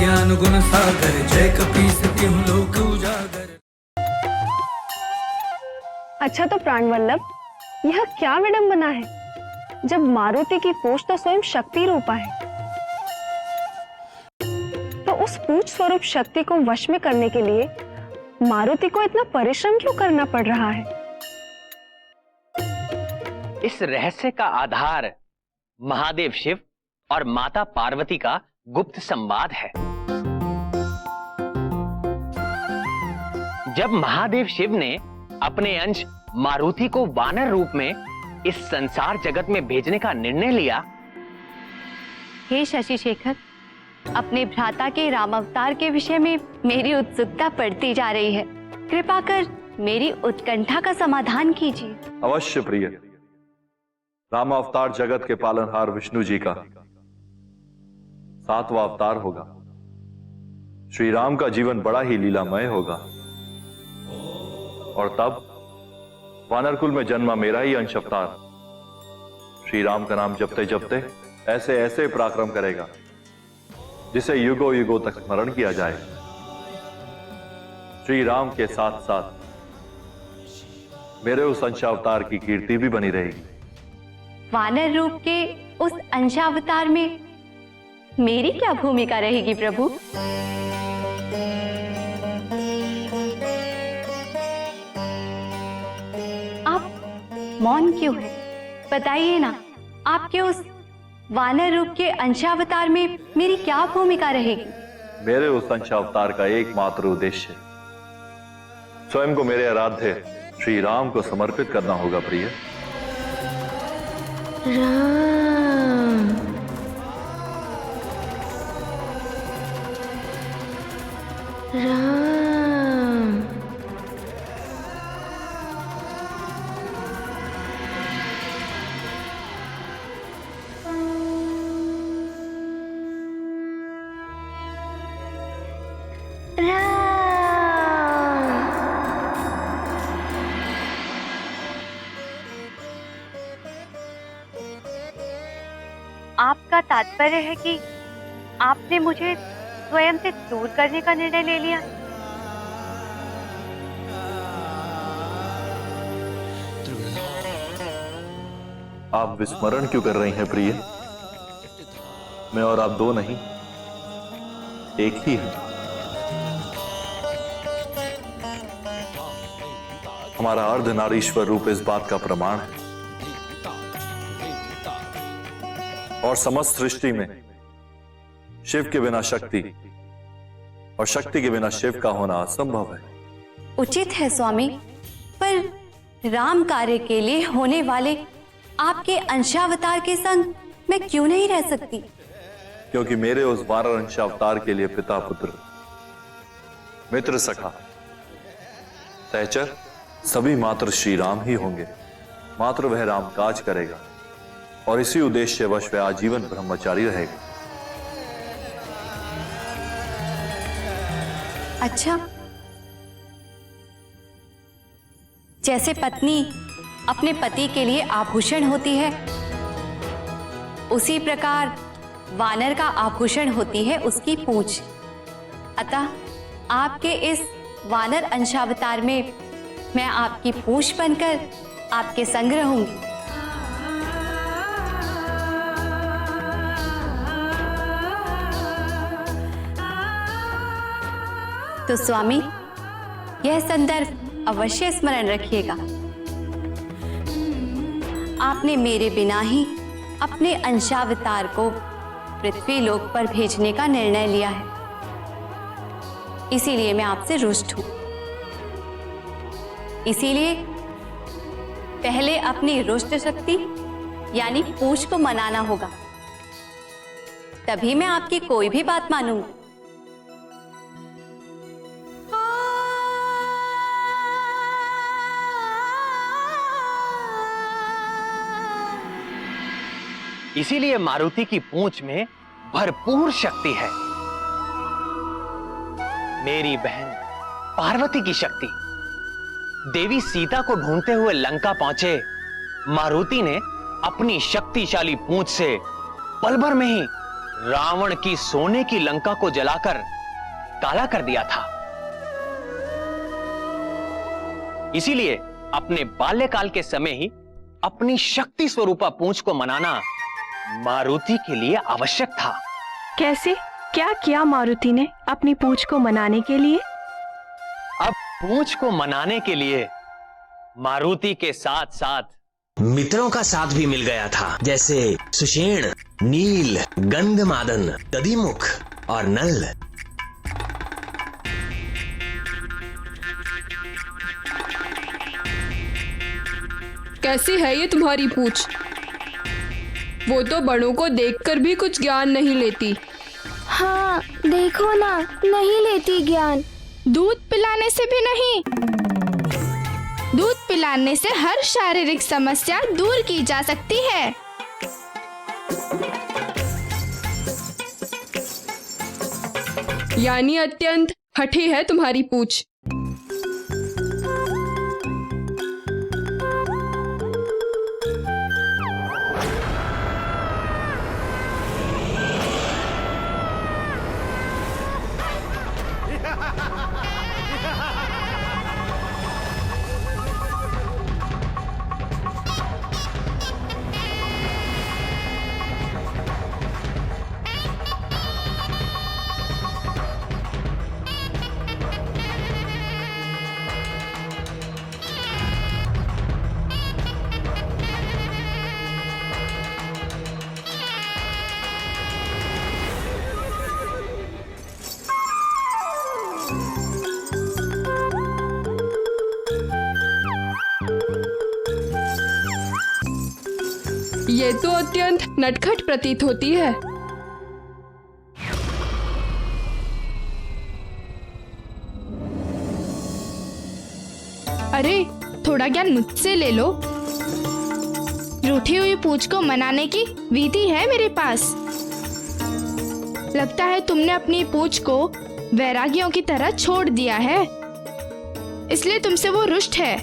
ज्ञान गुण सागर, जय कपीस तिहुँ लोक उजागर। अच्छा तो प्राणवल्लभ, यह क्या विडंबना है जब मारुति की पूछ तो स्वयं शक्ति रूपा है, तो उस पूछ स्वरूप शक्ति को वश में करने के लिए मारुति को इतना परिश्रम क्यों करना पड़ रहा है? इस रहस्य का आधार महादेव शिव और माता पार्वती का गुप्त संवाद है। जब महादेव शिव ने अपने अंश मारुति को वानर रूप में इस संसार जगत में भेजने का निर्णय लिया। हे शशि शेखर, अपने भ्राता के राम अवतार के विषय में मेरी उत्सुकता बढ़ती जा रही है। कृपा कर मेरी उत्कंठा का समाधान कीजिए। अवश्य प्रिय। राम अवतार जगत के पालनहार विष्णु जी का 7वां अवतार होगा। श्री राम का जीवन बड़ा ही लीलामय होगा और तब वानर कुल में जन्मा मेरा ही अंश अवतार श्री राम का नाम जपते जपते ऐसे ऐसे पराक्रम करेगा जिसे युगों युगों तक स्मरण किया जाए। श्री राम के साथ साथ मेरे उस अंशावतार की कीर्ति भी बनी रहेगी। वानर रूप के उस अंशावतार में मेरी क्या भूमिका रहेगी प्रभु? आप मौन क्यों है? बताइए ना, आपके उस वानर रूप के अंशावतार में मेरी क्या भूमिका रहेगी? मेरे उस अंशावतार का एकमात्र उद्देश्य स्वयं को मेरे आराध्य श्री राम को समर्पित करना होगा प्रिय। राम राम आपका तात्पर्य है कि आपने मुझे स्वयं से दूर करने का निर्णय ले लिया? आप विस्मरण क्यों कर रही हैं प्रिय? मैं और आप दो नहीं, एक ही है। हमारा अर्धनारीश्वर रूप इस बात का प्रमाण है और समस्त सृष्टि में शिव के बिना शक्ति और शक्ति के बिना शिव का होना असंभव है। उचित है स्वामी, पर राम कार्य के लिए होने वाले आपके अंशावतार के संग मैं क्यों नहीं रह सकती? क्योंकि मेरे उस वानर अंशावतार के लिए पिता पुत्र मित्र सखा सहचर सभी मात्र श्री राम ही होंगे। मात्र वह राम काज करेगा और इसी उद्देश्य वश वह आजीवन ब्रह्मचारी रहेगा। अच्छा, जैसे पत्नी अपने पति के लिए आभूषण होती है, उसी प्रकार वानर का आभूषण होती है उसकी पूंछ। अतः आपके इस वानर अंशावतार में मैं आपकी पूंछ बनकर आपके संग रहूंगी। तो स्वामी, यह संदर्भ अवश्य स्मरण रखिएगा। आपने मेरे बिना ही अपने अंशावतार को पृथ्वी लोक पर भेजने का निर्णय लिया है, इसीलिए मैं आपसे रुष्ट हूं। इसीलिए पहले अपनी रुष्ट शक्ति यानी पूंछ को मनाना होगा, तभी मैं आपकी कोई भी बात मानूंगा। इसीलिए मारुति की पूंछ में भरपूर शक्ति है। मेरी बहन पार्वती की शक्ति। देवी सीता को ढूंढते हुए लंका पहुंचे मारुति ने अपनी शक्तिशाली पूंछ से पल भर में ही रावण की सोने की लंका को जलाकर काला कर दिया था। इसीलिए अपने बाल्यकाल के समय ही अपनी शक्ति स्वरूपा पूंछ को मनाना मारुति के लिए आवश्यक था। कैसे? क्या किया मारुति ने अपनी पूंछ को मनाने के लिए? अब पूंछ को मनाने के लिए मारुति के साथ साथ मित्रों का साथ भी मिल गया था, जैसे सुषेण, नील, गंधमादन, दधिमुख और नल। कैसी है ये तुम्हारी पूंछ? वो तो बड़ों को देखकर भी कुछ ज्ञान नहीं लेती। हाँ, देखो ना, नहीं लेती ज्ञान। दूध पिलाने से भी नहीं। दूध पिलाने से हर शारीरिक समस्या दूर की जा सकती है। यानी अत्यंत हठी है तुम्हारी पूंछ। ये तो अत्यंत नटखट प्रतीत होती है। अरे, थोड़ा ज्ञान मुझसे ले लो। रूठी हुई पूंछ को मनाने की विधि है मेरे पास। लगता है तुमने अपनी पूंछ को वैरागियों की तरह छोड़ दिया है, इसलिए तुमसे वो रुष्ट है।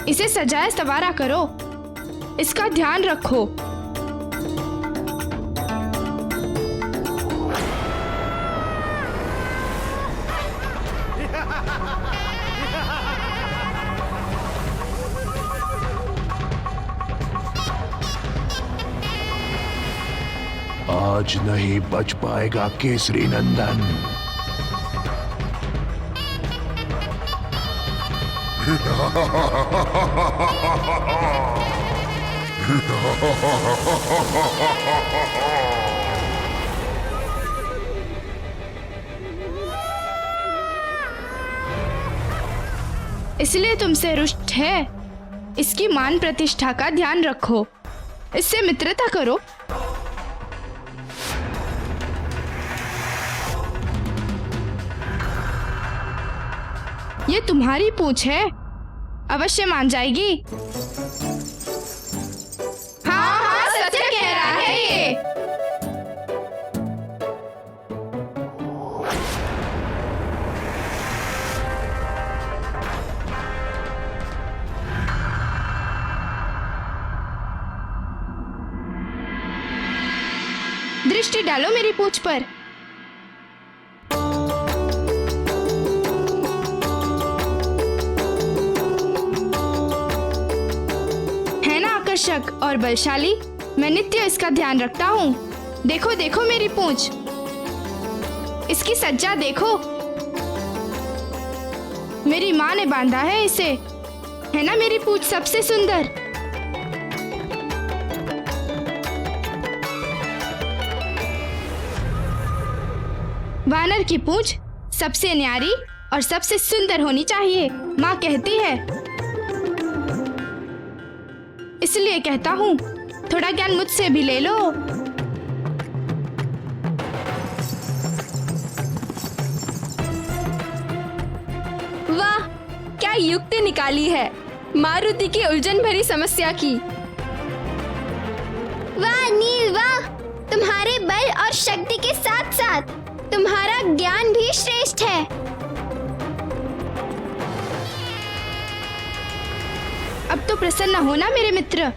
इसे सजाए संवारा करो, इसका ध्यान रखो। आज नहीं बच पाएगा केसरी नंदन। इसलिए तुमसे रुष्ट है। इसकी मान प्रतिष्ठा का ध्यान रखो, इससे मित्रता करो। ये तुम्हारी पूंछ है, अवश्य मान जाएगी। हाँ हाँ, सत्य कह रहा है ये। दृष्टि डालो मेरी पूंछ पर। है ना आकर्षक और बलशाली? मैं नित्य इसका ध्यान रखता हूँ। देखो देखो मेरी पूंछ, इसकी सज्जा देखो। मेरी माँ ने बांधा है इसे। है ना मेरी पूंछ सबसे सुंदर? वानर की पूंछ सबसे न्यारी और सबसे सुंदर होनी चाहिए, माँ कहती है। इसलिए कहता हूँ, थोड़ा ज्ञान मुझसे भी ले लो। वाह, क्या युक्ति निकाली है मारुति की उलझन भरी समस्या की। वाह नील वाह, तुम्हारे बल और शक्ति के साथ साथ तुम्हारा ज्ञान भी श्रेष्ठ है। अब तो प्रसन्न हो ना मेरे मित्र,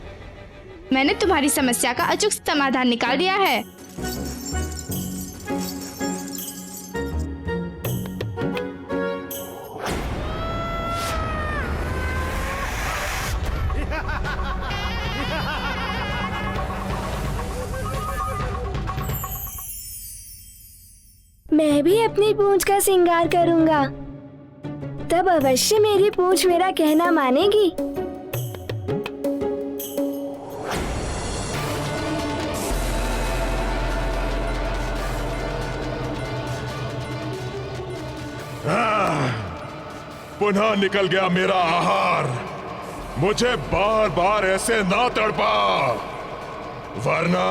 मैंने तुम्हारी समस्या का अचूक समाधान निकाल दिया है। मैं भी अपनी पूंछ का श्रृंगार करूंगा, तब अवश्य मेरी पूंछ मेरा कहना मानेगी। पुनः निकल गया मेरा आहार। मुझे बार बार ऐसे ना तड़पा, वरना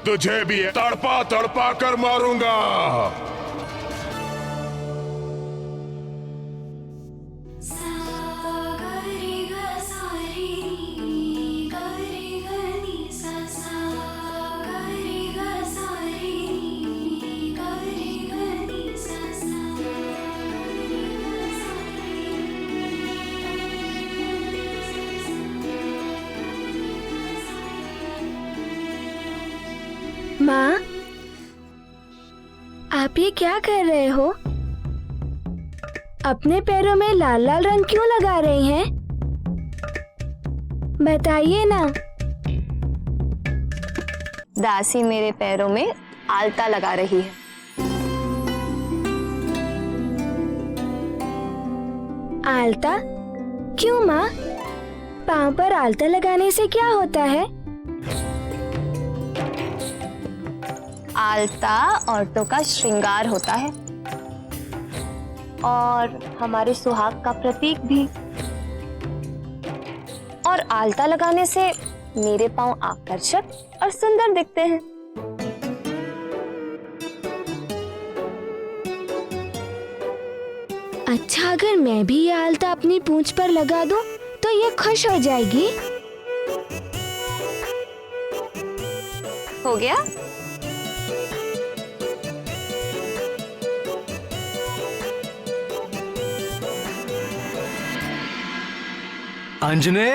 तुझे भी तड़पा तड़पा कर मारूंगा। माँ, आप ये क्या कर रहे हो? अपने पैरों में लाल लाल रंग क्यों लगा रही हैं? बताइए ना। दासी मेरे पैरों में आलता लगा रही है। आलता? क्यों माँ? पाँव पर आलता लगाने से क्या होता है? आलता औरतों का श्रृंगार होता है और हमारे सुहाग का प्रतीक भी। और आलता लगाने से मेरे पांव आकर्षक और सुंदर दिखते हैं। अच्छा, अगर मैं भी ये आलता अपनी पूंछ पर लगा दूं, तो ये खुश हो जाएगी। हो गया? अंजने,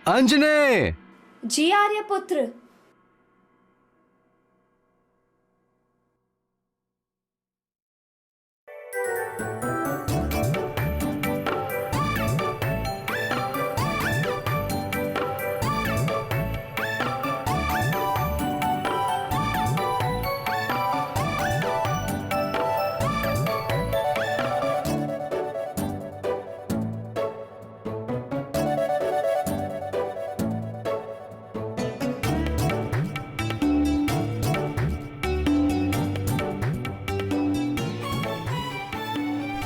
अंजने। जी आर्यपुत्र।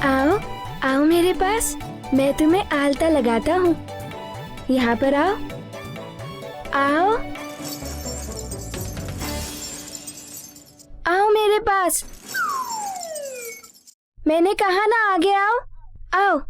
आओ, आओ मेरे पास, मैं तुम्हें आलता लगाता हूँ। यहाँ पर आओ, आओ, आओ मेरे पास। मैंने कहा ना, आगे आओ, आओ।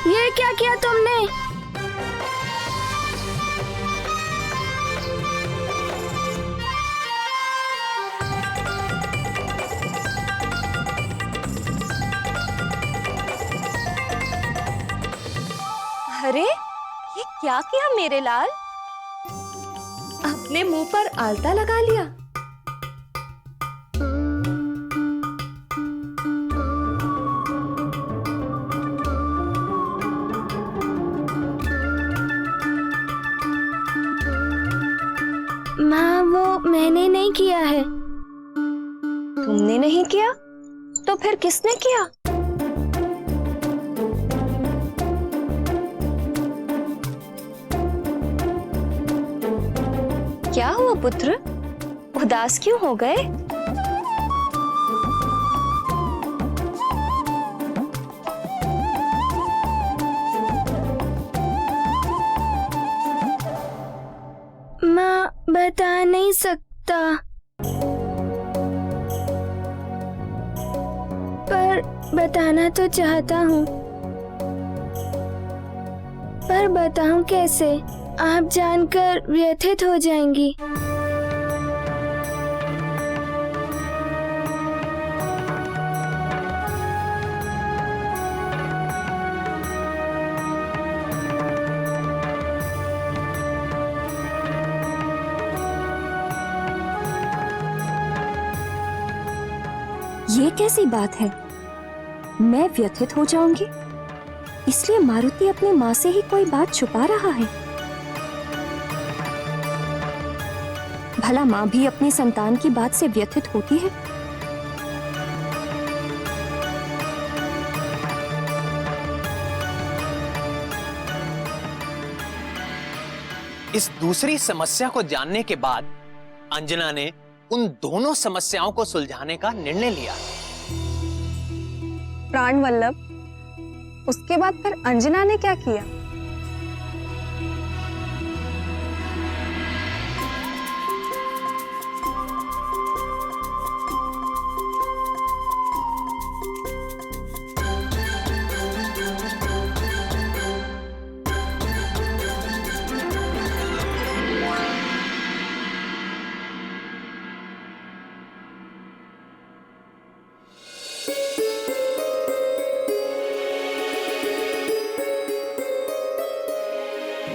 ये क्या किया तुमने? अरे, ये क्या किया मेरे लाल? अपने मुंह पर आलता लगा लिया। माँ, वो मैंने नहीं किया है। तुमने नहीं किया? तो फिर किसने किया? क्या हुआ पुत्र? उदास क्यों हो गए? माँ, बता नहीं सकता, पर बताना तो चाहता हूँ। पर बताऊं कैसे? आप जानकर व्यथित हो जाएंगी। ये कैसी बात है? मैं व्यथित हो जाऊंगी इसलिए मारुति अपनी माँ से ही कोई बात छुपा रहा है। भला माँ भी अपनी संतान की बात से व्यथित होती है? इस दूसरी समस्या को जानने के बाद अंजना ने उन दोनों समस्याओं को सुलझाने का निर्णय लिया। प्राणवल्लभ, उसके बाद फिर अंजना ने क्या किया?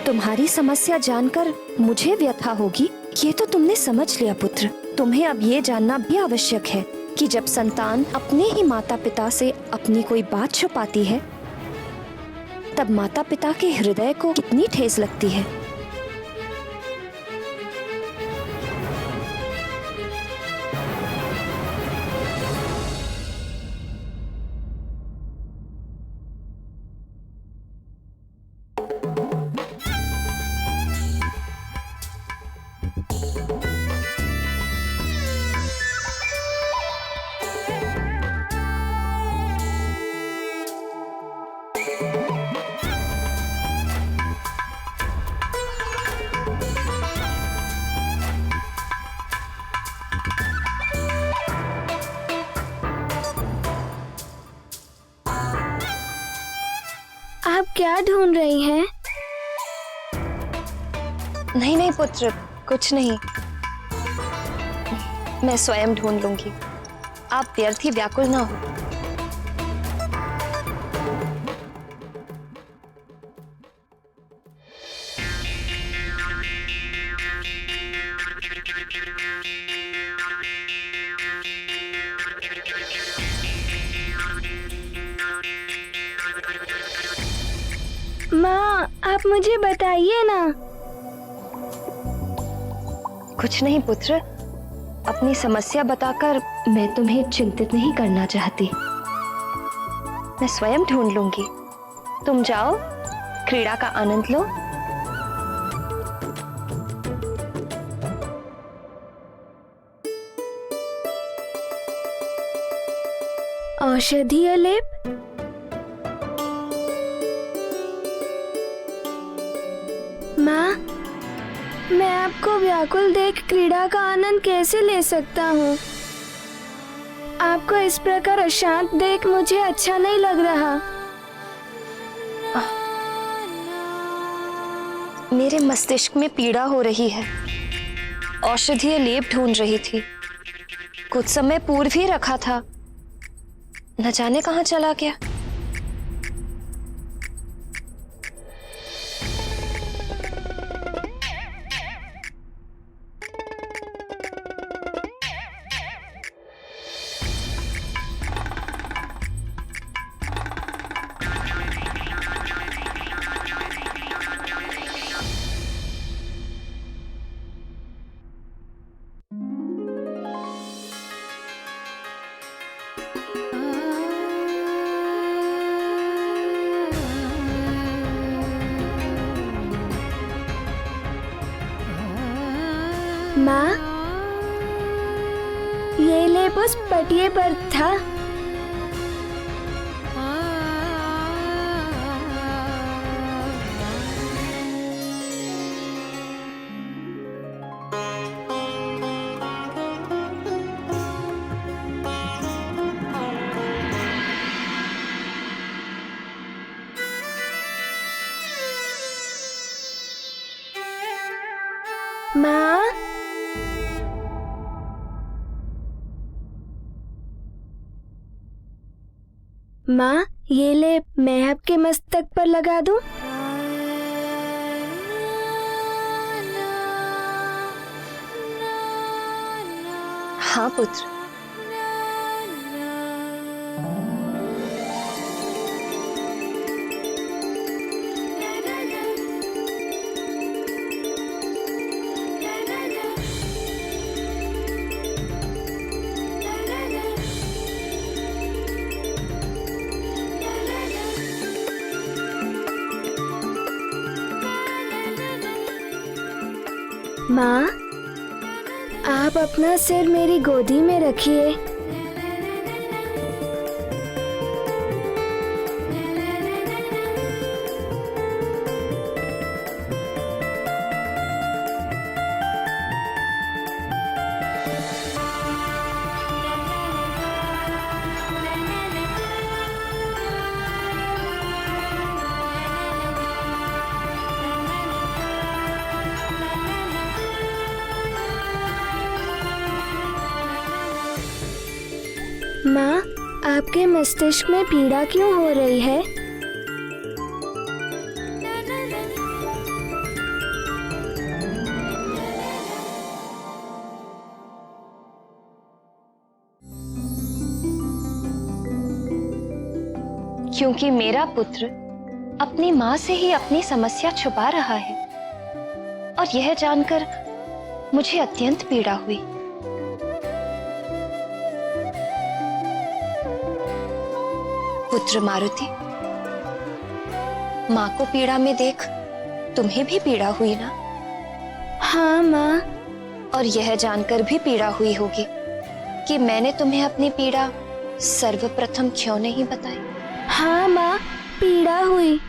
तुम्हारी समस्या जानकर मुझे व्यथा होगी, ये तो तुमने समझ लिया पुत्र। तुम्हें अब ये जानना भी आवश्यक है कि जब संतान अपने ही माता पिता से अपनी कोई बात छुपाती है, तब माता पिता के हृदय को कितनी ठेस लगती है। आप क्या ढूंढ रही हैं? नहीं नहीं पुत्र, कुछ नहीं। मैं स्वयं ढूंढ लूंगी, आप व्यर्थ ही व्याकुल ना हो। माँ, आप मुझे बताइए ना। कुछ नहीं पुत्र, अपनी समस्या बताकर मैं तुम्हें चिंतित नहीं करना चाहती। मैं स्वयं ढूंढ लूंगी। तुम जाओ, क्रीड़ा का आनंद लो। औषधीय लेप? माँ, मैं आपको व्याकुल देख क्रीड़ा का आनंद कैसे ले सकता हूँ? आपको इस प्रकार अशांत देख मुझे अच्छा नहीं लग रहा। मेरे मस्तिष्क में पीड़ा हो रही है। औषधीय लेप ढूंढ रही थी। कुछ समय पूर्व ही रखा था, न जाने कहाँ चला गया। माँ, ये लेप उस पटिये पर था। माँ, माँ, ये लेप मैं आपके मस्तक पर लगा दूं? हाँ पुत्र, माँ, आप अपना सिर मेरी गोदी में रखिए। माँ, आपके मस्तिष्क में पीड़ा क्यों हो रही है? क्योंकि मेरा पुत्र अपनी माँ से ही अपनी समस्या छुपा रहा है और यह जानकर मुझे अत्यंत पीड़ा हुई। पुत्र मारुति, माँ को पीड़ा में देख तुम्हें भी पीड़ा हुई ना? हाँ माँ। और यह जानकर भी पीड़ा हुई होगी कि मैंने तुम्हें अपनी पीड़ा सर्वप्रथम क्यों नहीं बताई? हाँ माँ, पीड़ा हुई।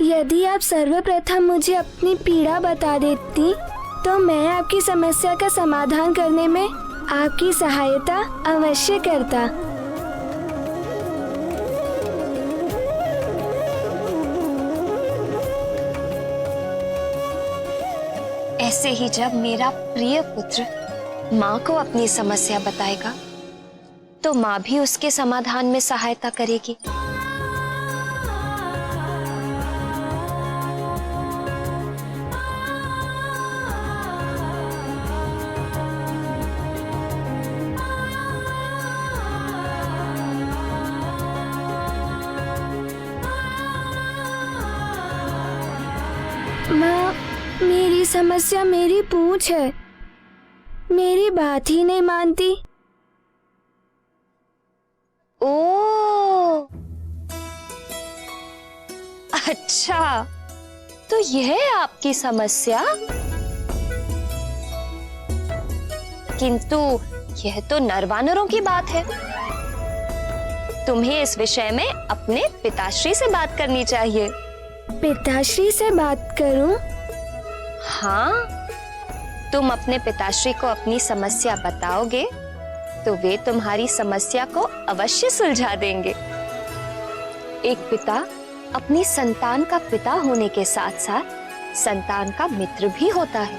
यदि आप सर्वप्रथम मुझे अपनी पीड़ा बता देती तो मैं आपकी समस्या का समाधान करने में आपकी सहायता अवश्य करता। ऐसे ही जब मेरा प्रिय पुत्र माँ को अपनी समस्या बताएगा तो माँ भी उसके समाधान में सहायता करेगी। माँ, मेरी समस्या मेरी पूंछ है, मेरी बात ही नहीं मानती। ओ, अच्छा, तो यह है आपकी समस्या? किंतु यह तो नरवानरों की बात है। तुम्हें इस विषय में अपने पिताश्री से बात करनी चाहिए। पिताश्री से बात करूं? हाँ, तुम अपने पिताश्री को अपनी समस्या बताओगे तो वे तुम्हारी समस्या को अवश्य सुलझा देंगे। एक पिता अपनी संतान का पिता होने के साथ साथ संतान का मित्र भी होता है।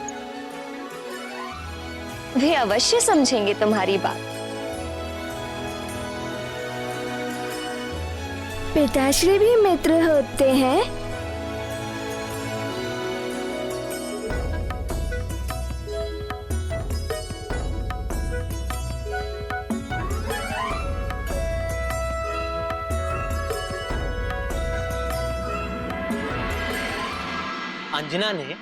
वे अवश्य समझेंगे तुम्हारी बात। पिताश्री भी मित्र होते हैं? अंजना ने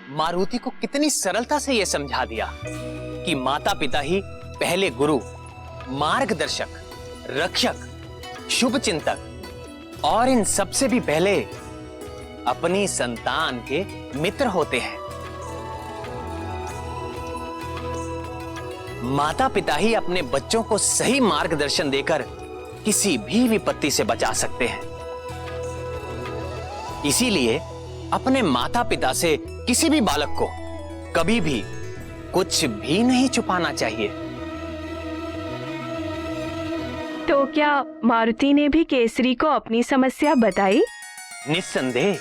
मारुति को कितनी सरलता से यह समझा दिया कि माता पिता ही पहले गुरु, मार्गदर्शक, रक्षक, शुभ चिंतक और इन सबसे भी पहले अपनी संतान के मित्र होते हैं। माता पिता ही अपने बच्चों को सही मार्गदर्शन देकर किसी भी विपत्ति से बचा सकते हैं। इसीलिए अपने माता पिता से किसी भी बालक को कभी भी कुछ भी नहीं छुपाना चाहिए। तो क्या मारुति ने भी केसरी को अपनी समस्या बताई? निस्संदेह।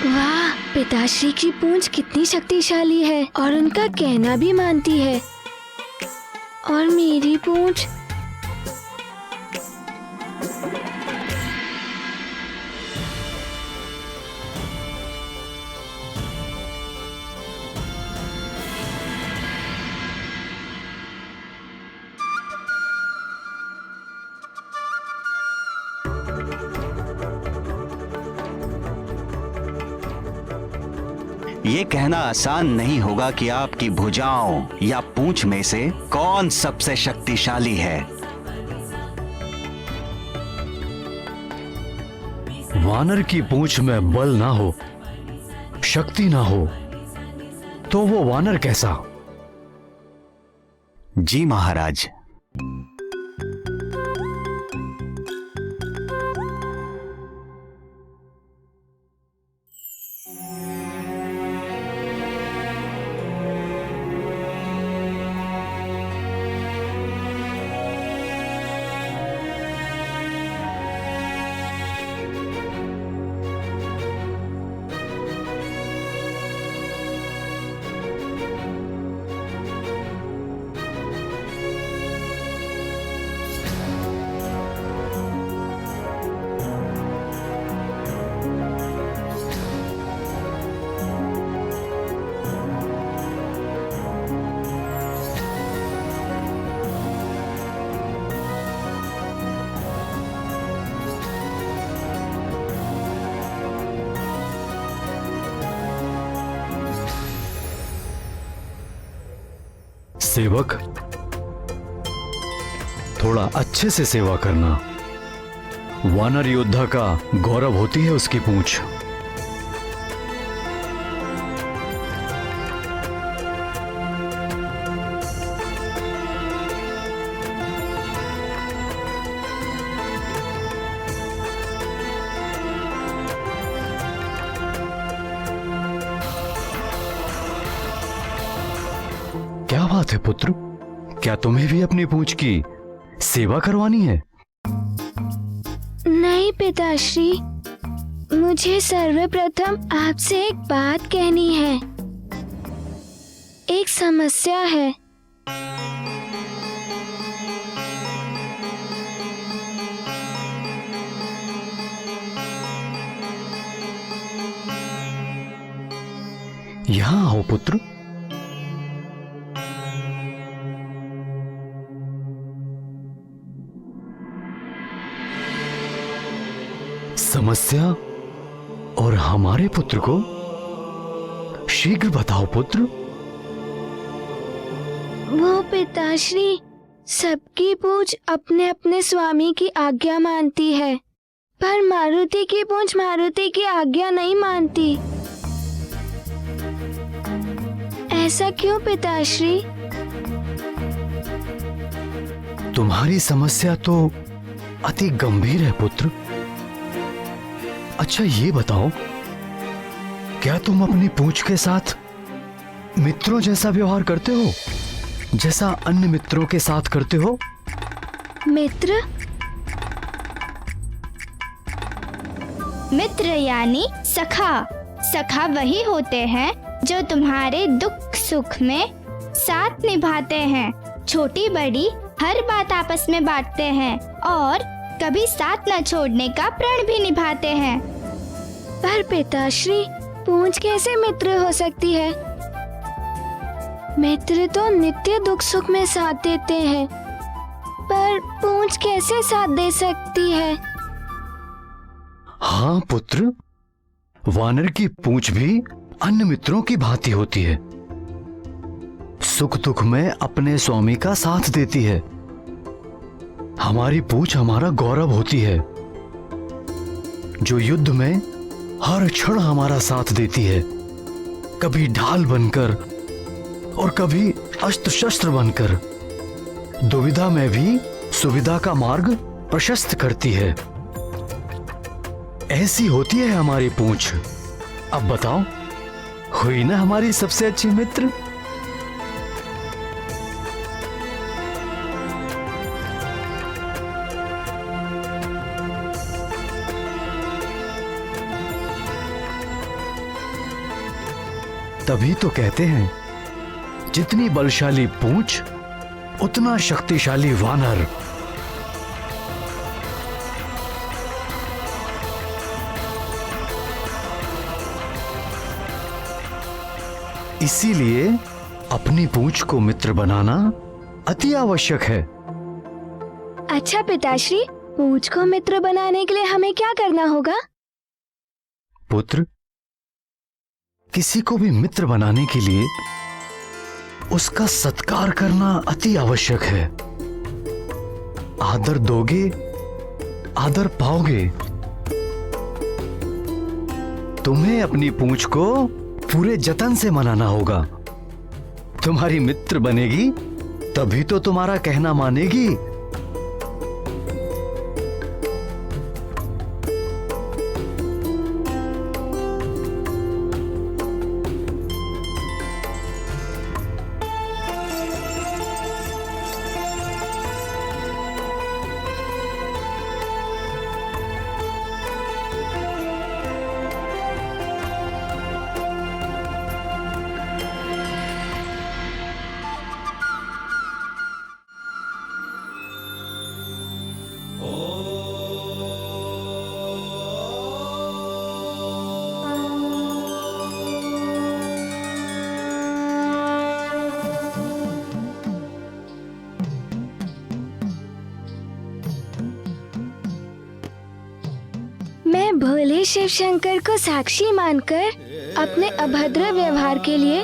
वाह, पिताश्री की पूंछ कितनी शक्तिशाली है और उनका कहना भी मानती है। और मेरी पूंछ ये कहना आसान नहीं होगा कि आपकी भुजाओं या पूंछ में से कौन सबसे शक्तिशाली है। वानर की पूंछ में बल ना हो, शक्ति ना हो, तो वो वानर कैसा? जी महाराज। सेवक, थोड़ा अच्छे से सेवा करना। वानर योद्धा का गौरव होती है उसकी पूंछ। क्या बात है पुत्र, क्या तुम्हें भी अपनी पूंछ की सेवा करवानी है? नहीं पिताश्री, मुझे सर्वप्रथम आपसे एक बात कहनी है। एक समस्या है। यहां आओ पुत्र। समस्या और हमारे पुत्र को शीघ्र बताओ पुत्र। वो पिताश्री, सबकी पूंछ अपने अपने स्वामी की आज्ञा मानती है, पर मारुति की पूंछ मारुति की आज्ञा नहीं मानती। ऐसा क्यों पिताश्री? तुम्हारी समस्या तो अति गंभीर है पुत्र। अच्छा ये बताओ, क्या तुम अपनी पूंछ के साथ मित्रों जैसा व्यवहार करते हो, जैसा अन्य मित्रों के साथ करते हो? मित्र? मित्र यानी सखा। सखा वही होते हैं जो तुम्हारे दुख सुख में साथ निभाते हैं, छोटी बड़ी हर बात आपस में बांटते हैं और कभी साथ न छोड़ने का प्रण भी निभाते हैं। पर पिताश्री, पूंछ कैसे मित्र हो सकती है? मित्र तो नित्य दुख सुख में साथ देते हैं, पर पूंछ कैसे साथ दे सकती है? हाँ पुत्र, वानर की पूंछ भी अन्य मित्रों की भांति होती है। सुख दुख में अपने स्वामी का साथ देती है। हमारी पूंछ हमारा गौरव होती है, जो युद्ध में हर क्षण हमारा साथ देती है, कभी ढाल बनकर और कभी अस्त्र शस्त्र बनकर, दुविधा में भी सुविधा का मार्ग प्रशस्त करती है। ऐसी होती है हमारी पूंछ। अब बताओ, हुई ना हमारी सबसे अच्छी मित्र? तभी तो कहते हैं, जितनी बलशाली पूंछ उतना शक्तिशाली वानर। इसीलिए अपनी पूंछ को मित्र बनाना अति आवश्यक है। अच्छा पिताश्री, पूंछ को मित्र बनाने के लिए हमें क्या करना होगा? पुत्र, किसी को भी मित्र बनाने के लिए उसका सत्कार करना अति आवश्यक है। आदर दोगे, आदर पाओगे। तुम्हें अपनी पूंछ को पूरे जतन से मनाना होगा। तुम्हारी मित्र बनेगी तभी तो तुम्हारा कहना मानेगी। मैं भोले शिव शंकर को साक्षी मानकर अपने अभद्र व्यवहार के लिए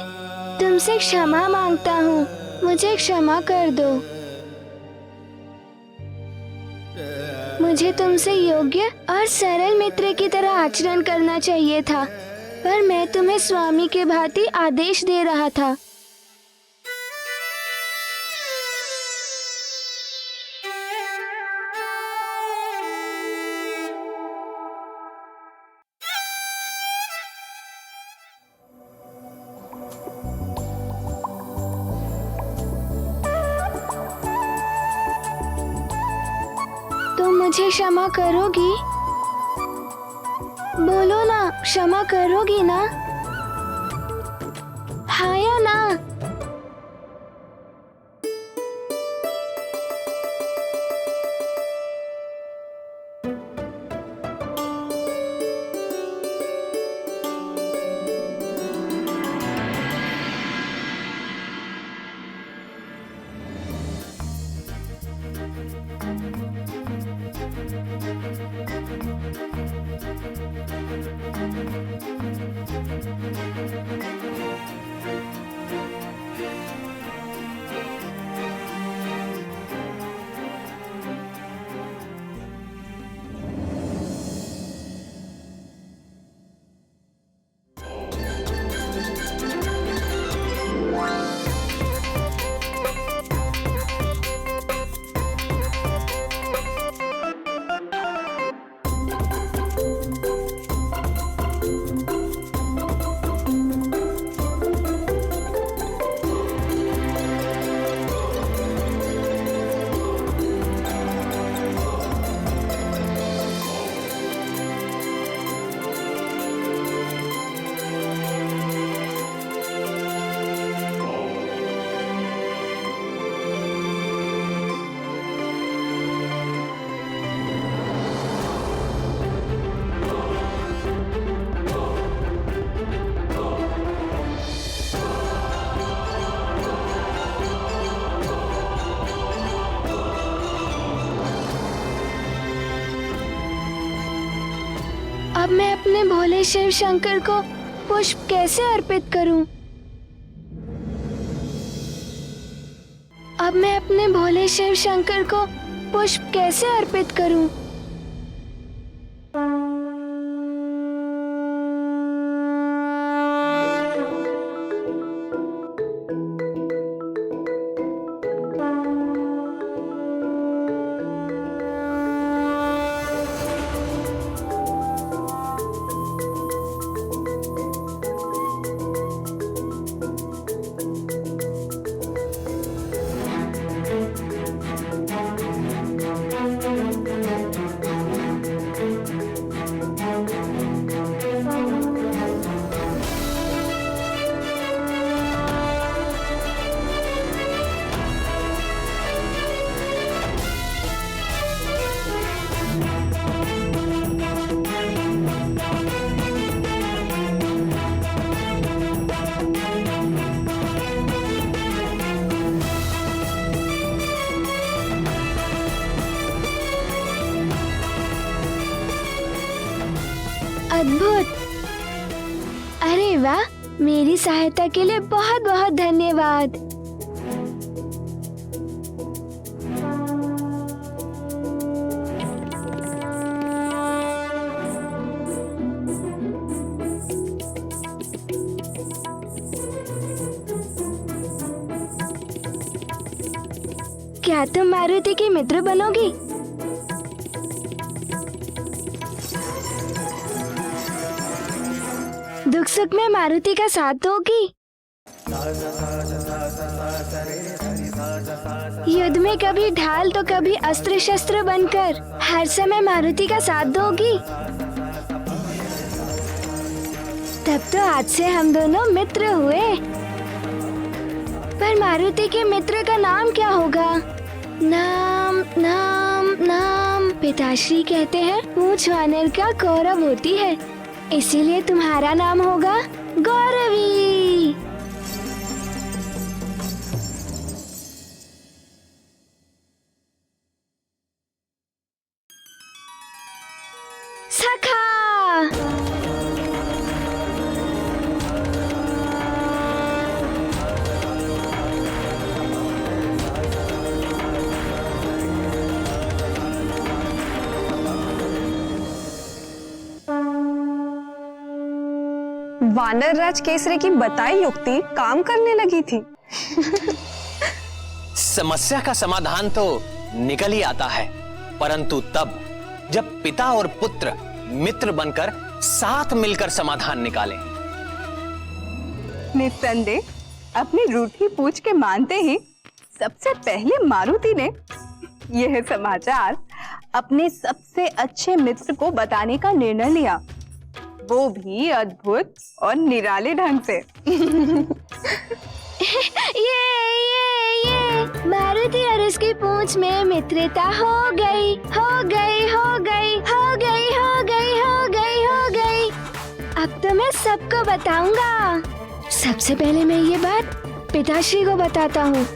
तुमसे क्षमा मांगता हूँ। मुझे क्षमा कर दो। मुझे तुमसे योग्य और सरल मित्र की तरह आचरण करना चाहिए था, पर मैं तुम्हें स्वामी के भांति आदेश दे रहा था। तुम मुझे क्षमा करोगी? बोलो ना, क्षमा करोगी ना? हाँ या ना? अब मैं अपने भोले शिव शंकर को पुष्प कैसे अर्पित करूं? अब मैं अपने भोले शिव शंकर को पुष्प कैसे अर्पित करूं? अद्भुत! अरे वाह, मेरी सहायता के लिए बहुत बहुत धन्यवाद। क्या तुम मारुति की मित्र बनोगी? दुख सुख में मारुति का साथ दोगी? युद्ध में कभी ढाल तो कभी अस्त्र शस्त्र बनकर हर समय मारुति का साथ दोगी? तब तो आज से हम दोनों मित्र हुए। पर मारुति के मित्र का नाम क्या होगा? नाम नाम नाम पिताश्री कहते हैं पूंछ वानर का गौरव होती है, इसीलिए तुम्हारा नाम होगा गौरवी। सखा। वानर राज केसरी की बताई युक्ति काम करने लगी थी। समस्या का समाधान तो निकल ही आता है, परंतु तब जब पिता और पुत्र मित्र बनकर साथ मिलकर समाधान निकालें। निस्संदेह अपनी रूठी पूछ के मानते ही सबसे पहले मारुति ने यह समाचार अपने सबसे अच्छे मित्र को बताने का निर्णय लिया, वो भी अद्भुत और निराले ढंग से। ये मारुति और उसकी पूंछ में मित्रता हो गई, हो गई, हो गई, हो गई, हो गई, हो गई, हो गई। अब तो मैं सबको बताऊंगा। सबसे पहले मैं ये बात पिताश्री को बताता हूँ।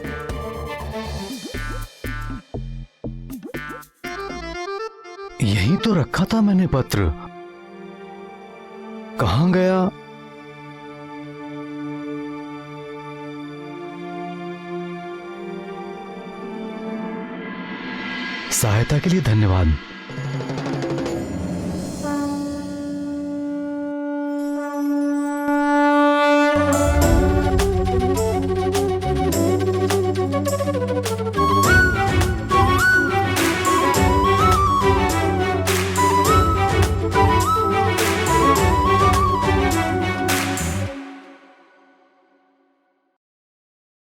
यही तो रखा था मैंने पत्र, कहाँ गया? सहायता के लिए धन्यवाद।